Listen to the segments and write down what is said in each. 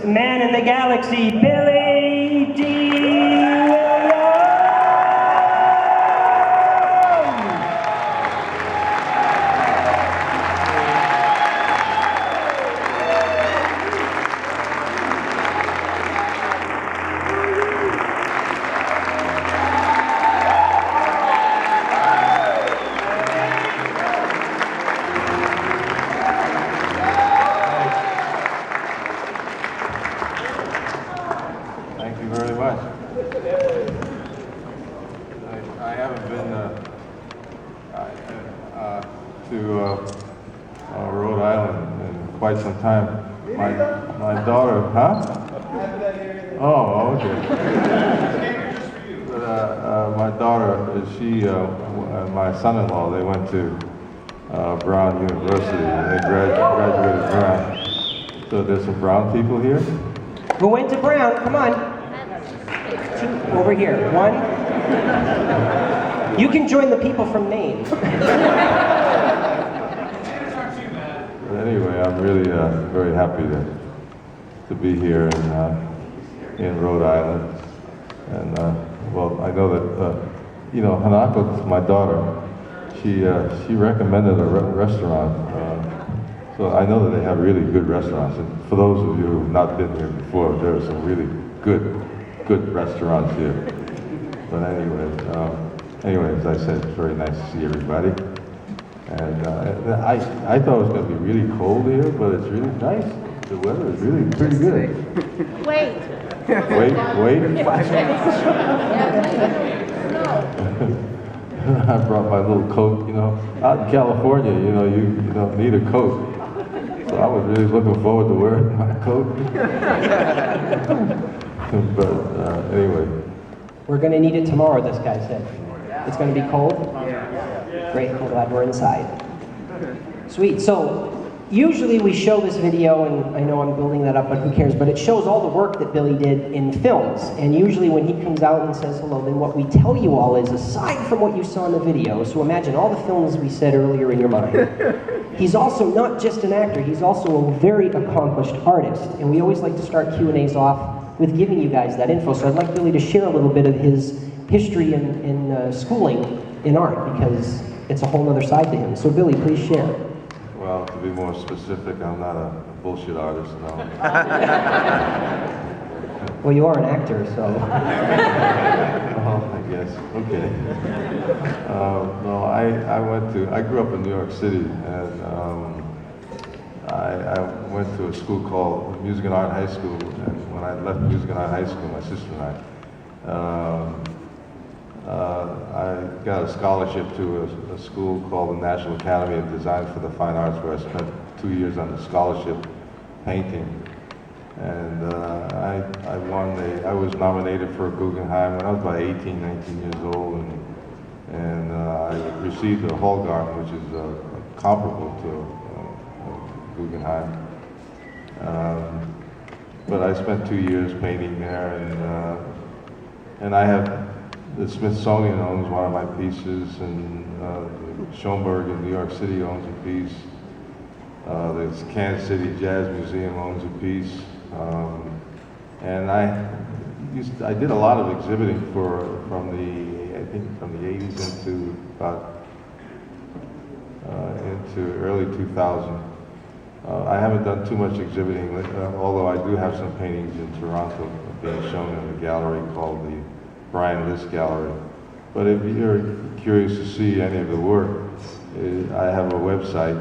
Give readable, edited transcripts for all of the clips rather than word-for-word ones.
greatest man in the galaxy, Billy Dee Williams! Thank you very much. I haven't been to Rhode Island in quite some time. My daughter, huh? Oh, okay. But my daughter, she, my son-in-law, they went to Brown University. They graduated Brown. So there's some Brown people here. Who went to Brown? Come on. Two over here. One. You can join the people from Maine. But anyway, I'm really very happy to be here in Rhode Island. And well, I know that Hanako, my daughter, she recommended a restaurant. So I know that they have really good restaurants. And for those of you who have not been here before, there are some really good restaurants here. But anyways, as I said, it's very nice to see everybody. And I thought it was going to be really cold here, but it's really nice. The weather is really pretty good. Wait. Wait. I brought my little coat, Out in California, you don't need a coat. So I was really looking forward to wearing my coat. But anyway. We're going to need it tomorrow, this guy said. It's going to be cold? Great, I'm glad we're inside. Sweet, so usually we show this video, and I know I'm building that up, but who cares? But it shows all the work that Billy did in films. And usually when he comes out and says hello, then what we tell you all is, aside from what you saw in the video, so imagine all the films we said earlier in your mind, he's also not just an actor, he's also a very accomplished artist. And we always like to start Q&As off with giving you guys that info. So I'd like Billy to share a little bit of his history in schooling in art, because it's a whole other side to him. So Billy, please share. Well, to be more specific, I'm not a bullshit artist, no. Well, you are an actor, so. Well, I guess, okay. No, I grew up in New York City, and I went to a school called Music and Art High School, and when I left Music and Art High School, my sister and I got a scholarship to a school called the National Academy of Design for the Fine Arts, where I spent 2 years on the scholarship painting. And I was nominated for a Guggenheim when I was about 18, 19 years old, and I received a Hallgarten, which is comparable to a Guggenheim. But I spent 2 years painting there, and I have, the Smithsonian owns one of my pieces, and Schoenberg in New York City owns a piece. The Kansas City Jazz Museum owns a piece. And I did a lot of exhibiting from the 80s into early 2000. I haven't done too much exhibiting, although I do have some paintings in Toronto being shown in a gallery called the Brian List Gallery. But if you're curious to see any of the work, I have a website,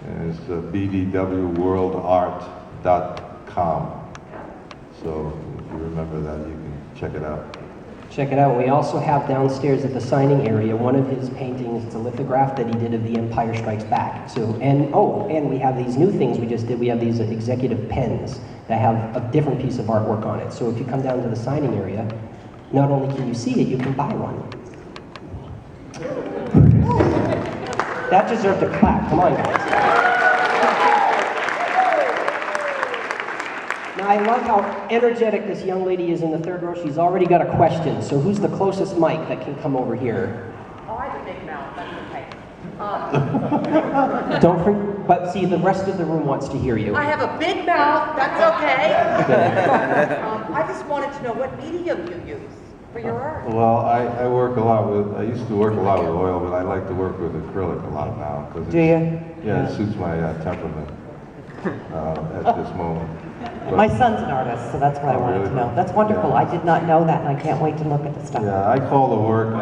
and it's bdwworldart.com. So if you remember that, you can check it out. Check it out. We also have downstairs at the signing area one of his paintings. It's a lithograph that he did of The Empire Strikes Back. So, and we have these new things we just did. We have these executive pens that have a different piece of artwork on it. So if you come down to the signing area, not only can you see it, you can buy one. That deserved a clap. Come on, guys. Now, I love how energetic this young lady is in the third row. She's already got a question. So who's the closest mic that can come over here? Oh, I have a big mouth. That's okay. Don't forget. but see, the rest of the room wants to hear you. I have a big mouth, that's okay. I just wanted to know what medium you use for your art. Well, I work a lot with, I used to work a lot with oil, but I like to work with acrylic a lot now. Do you? Yeah, it suits my temperament at this moment. But, My son's an artist, so that's what I wanted really? to know. That's wonderful. Yeah. I did not know that, and I can't wait to look at the stuff. yeah, I call the work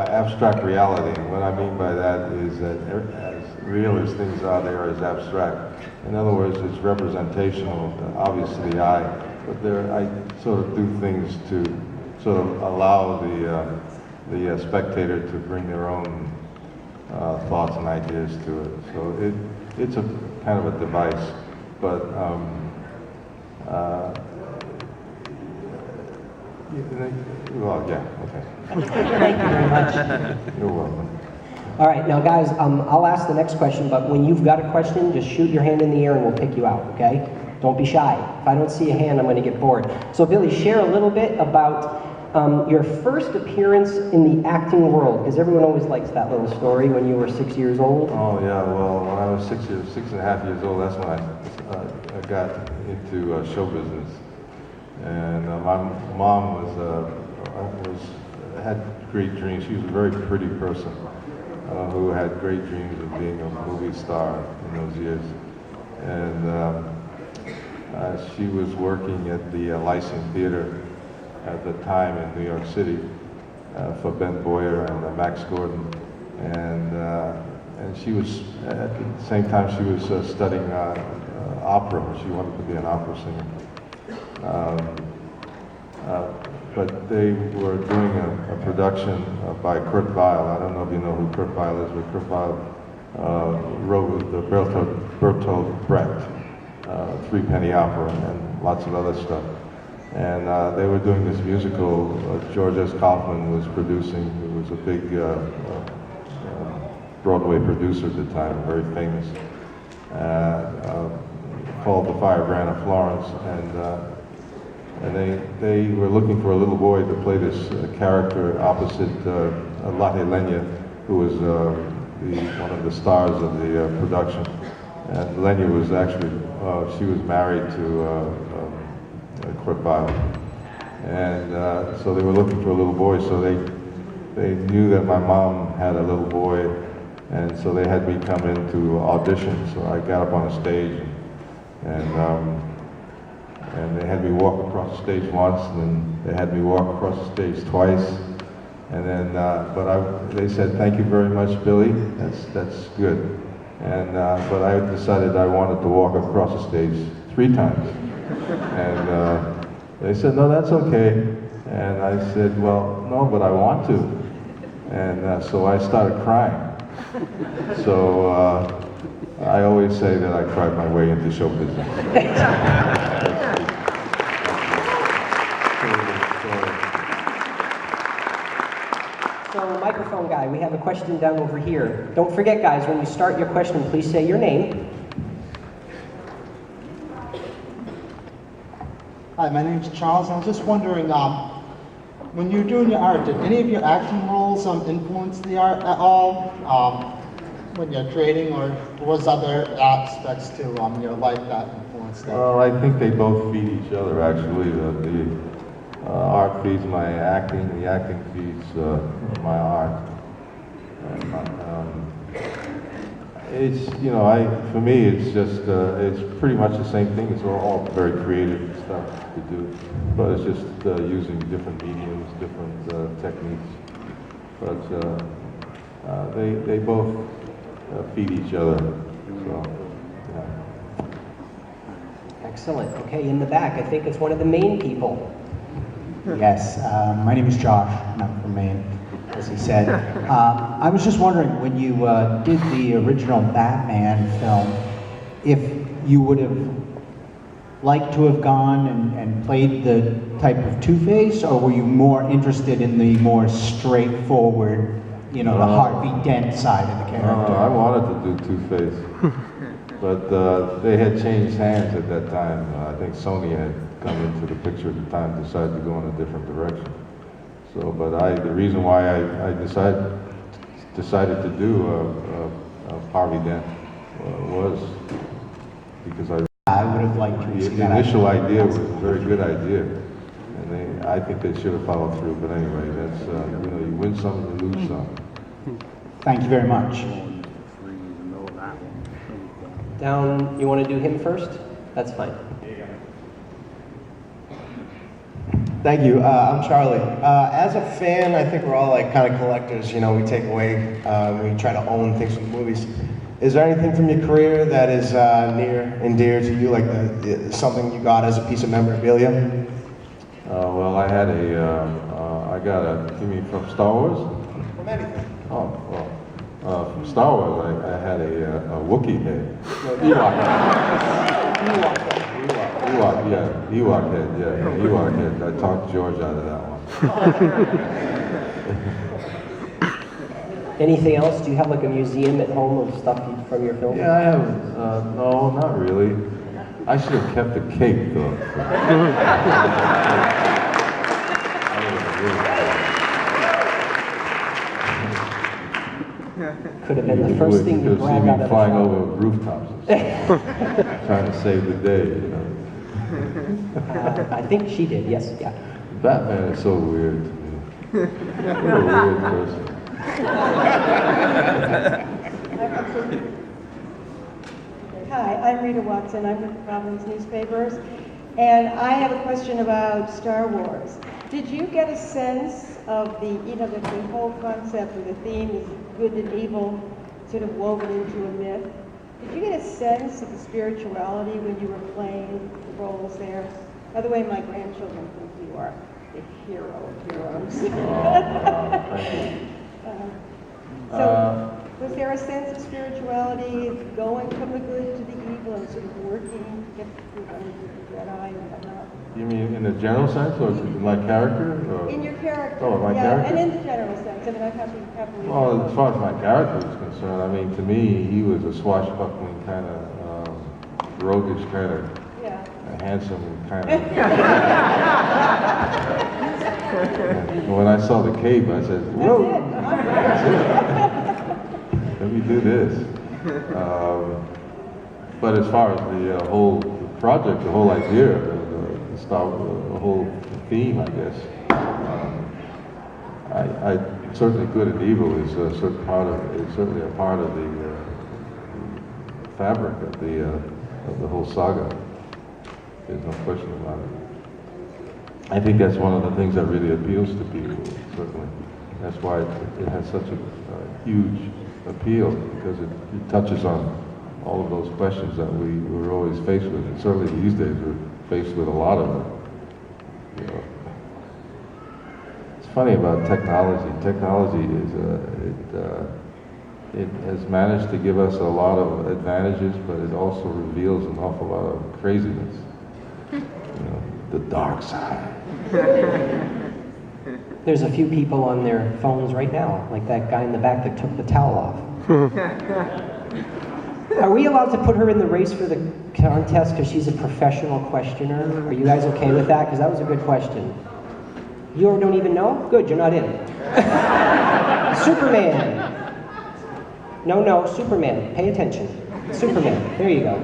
abstract reality. What I mean by that is that as real as things are, they are as abstract. In other words, it's representational, obvious to the eye, but I sort of do things to sort of allow the spectator to bring their own thoughts and ideas to it. So it's a kind of a device, but well, yeah, okay. Thank you very much. You're welcome. All right, now guys, I'll ask the next question, but when you've got a question, just shoot your hand in the air and we'll pick you out, okay? Don't be shy. If I don't see a hand, I'm going to get bored. So Billy, share a little bit about your first appearance in the acting world, because everyone always likes that little story when you were 6 years old. Oh yeah, well, when I was 6 and a half years old, that's when I got into show business. And my mom had great dreams. She was a very pretty person who had great dreams of being a movie star in those years. And she was working at the Lyceum Theater at the time in New York City for Ben Boyer and Max Gordon. And she was, at the same time, she was studying opera. She wanted to be an opera singer. But they were doing a production by Kurt Weill. I don't know if you know who Kurt Weill is, but Kurt Weill wrote with the Bertolt Brecht, Three-Penny Opera, and lots of other stuff. And they were doing this musical. George S. Kaufman was producing, who was a big Broadway producer at the time, very famous, called The Fire Brand of Florence. And they were looking for a little boy to play this character opposite La Helena, who was one of the stars of the production. And Lenya was actually, she was married to Kurt Weill. And so they were looking for a little boy, so they knew that my mom had a little boy, and so they had me come in to audition. So I got up on a stage, and they had me walk across the stage once, and then they had me walk across the stage twice, and then they said, "Thank you very much, Billy. That's good." And but I decided I wanted to walk across the stage 3 times, and they said, "No, that's okay." And I said, "Well, no, but I want to," and so I started crying. So I always say that I cried my way into show business. So, microphone guy, we have a question down over here. Don't forget, guys, when you start your question, please say your name. Hi, my name's Charles. I was just wondering, when you're doing your art, did any of your acting roles influence the art at all? When you're creating, or was other aspects to your life that influenced it? Well, I think they both feed each other, actually. The art feeds my acting, the acting feeds my art. And, it's, you know, for me, it's just, it's pretty much the same thing. It's all very creative stuff to do, but it's just using different mediums, different techniques. But they both feed each other, so, yeah. Excellent. Okay, in the back, I think it's one of the Maine people. Yes, my name is Josh, and I'm from Maine, as he said. I was just wondering, when you did the original Batman film, if you would have liked to have gone and played the type of Two-Face, or were you more interested in the more straightforward, you know, the Harvey Dent side of the character? I wanted to do Two-Face, but they had changed hands at that time. I think Sony had come into the picture at the time, decided to go in a different direction. So, but the reason why I decided to do Harvey Dent was, because I would have liked to see the that. initial idea was a very good idea, and I think they should have followed through. But anyway, that's you know, you win some, you lose some. Thank you very much. Down, you want to do him first? That's fine. Thank you. I'm Charlie. As a fan, I think we're all like kind of collectors. You know, we take away, we try to own things from movies. Is there anything from your career that is near and dear to you, like something you got as a piece of memorabilia? Well, I had I got a, you mean from Star Wars? From anything. Oh, well, from Star Wars, I had a Wookiee head. Ewok head. I talked George out of that one. Anything else? Do you have like a museum at home of stuff from your film? Yeah, I have, no, not really. I should have kept the cake, though. Could have been the first thing you grabbed out of the flying shop. over rooftops and stuff, trying to save the day, you know. I think she did, yes, yeah. Batman is so weird to me. What a weird person. Hi, I'm Rita Watson. I'm with Providence Newspapers, and I have a question about Star Wars. Did you get a sense of the whole concept or the theme is good and evil sort of woven into a myth? Did you get a sense of the spirituality when you were playing the roles there? By the way, my grandchildren think you are the hero of heroes. Thank you. So, was there a sense of spirituality going from the good to the evil and sort of working to get through the Jedi and whatnot? You mean in the general sense, or in my character? Or? In your character. Oh, my yeah, character? and in the general sense. I mean, I'm happily. Well, as far as my character is concerned, I mean, to me, he was a swashbuckling kind of, roguish kind of, Yeah. handsome kind of. And when I saw the cape, I said, whoa, That's it. let me do this. But as far as the whole project, the whole idea, the whole theme, I guess, I certainly good and evil is a certain part of it's certainly a part of the fabric of the whole saga. There's no question about it. I think that's one of the things that really appeals to people, certainly. That's why it has such a huge appeal, because it touches on all of those questions that we were always faced with, and certainly these days we're faced with a lot of them. You know, it's funny about technology. Technology is it has managed to give us a lot of advantages, but it also reveals an awful lot of craziness. You know, the dark side. There's a few people on their phones right now, like that guy in the back that took the towel off. Are we allowed to put her in the race for the contest because she's a professional questioner? Are you guys okay with that? Because that was a good question. You don't even know? Good, you're not in. Superman. No, Superman. Pay attention. Superman. There you go.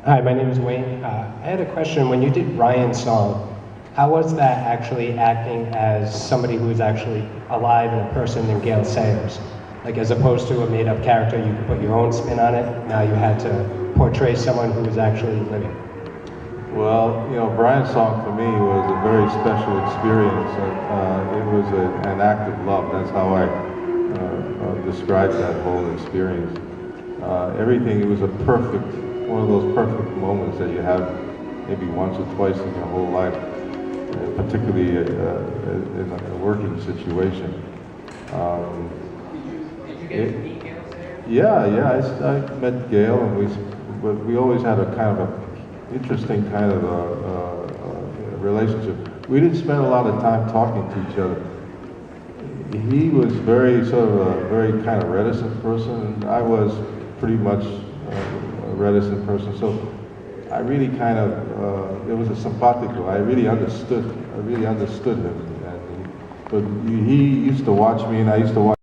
Hi, my name is Wayne. I had a question. When you did Ryan's song, how was that actually acting as somebody who is actually alive and a person in Gale Sayers? Like, as opposed to a made-up character, you could put your own spin on it. Now you had to portray someone who was actually living. Well, you know, Brian's song for me was a very special experience. It was an act of love. That's how I described that whole experience. Everything, it was one of those perfect moments that you have maybe once or twice in your whole life, particularly in a working situation. Did you get to meet Gale Sayers? Yeah, I met Gale, and we always had a kind of a interesting kind of a relationship. We didn't spend a lot of time talking to each other. He was very very kind of reticent person, and I was pretty much a reticent person. So I really kind of it was a simpatico. I really understood him, but he used to watch me, and I used to watch